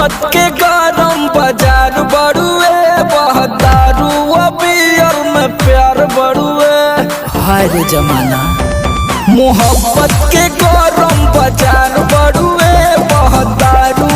मोहब्बत के गरम बाजार बड़ुए, बहदारू बियर में प्यार बड़ुए। हाय रे जमाना, मोहब्बत के गरम बाजार बड़ुए, बहदारू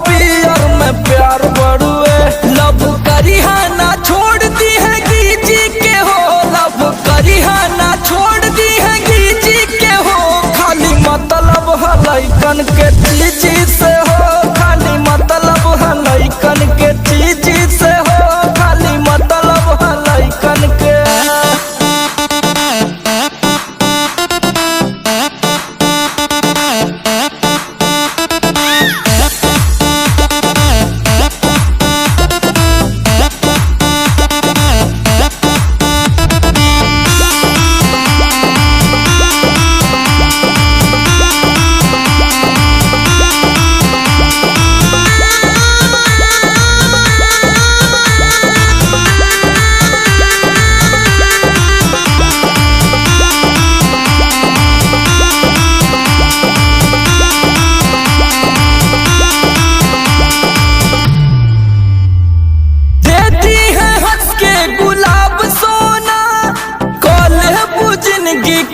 बियर में प्यार बड़ुए। लब करी है ना छोड़ दी है गीजी के हो, लब करी है ना छोड़ दी है गीजी के हो। खाली मतलब है लइकन के चीजी से हो, खाली मतलब है लइकन के चीजी से हो, खाली मतलब है लइकन के।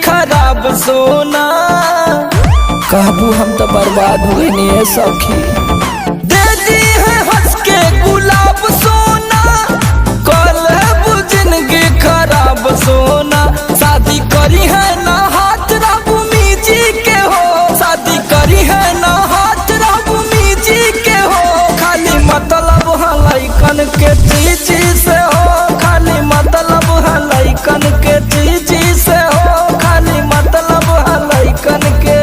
खराब सोना कहबू हम तो बर्बाद हुए नहीं सखी। दे दी है हंस के गुलाब सोना, कल है जिंदगी खराब सोना। शादी करी है ना हाथ रबू मीजी के हो, शादी करी है ना हाथ रबू मीजी के हो। खाली मतलब है लइकन के चीजी से हो, खाली मतलब है लइकन के चीजी से हो, खाली मतलब है लइकन के।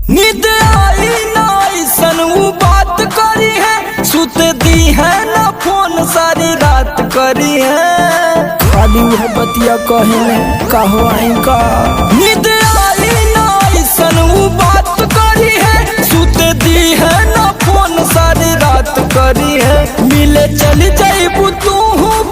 नींद आई ना ऐसन वो बात करी है, सुत दी है ना फोन सारी रात करी है। खाली है बतिया कहे कहो आई का। नींद आई ना ऐसन वो बात करी है, सुत दी है ना फोन सारी रात करी है। मिले चली जाइबू तू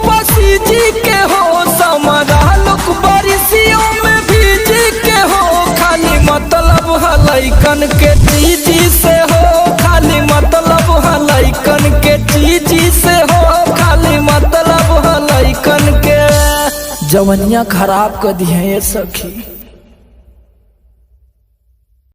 पसी जी के हो, समरा लोग बारिशियों में भीजी के हो। खाली मतलब है लइकन के चीजी से हो, खाली मतलब है लइकन के चीजी से हो, खाली मतलब है लइकन के। जवनिया खराब कर दी है ये सखी।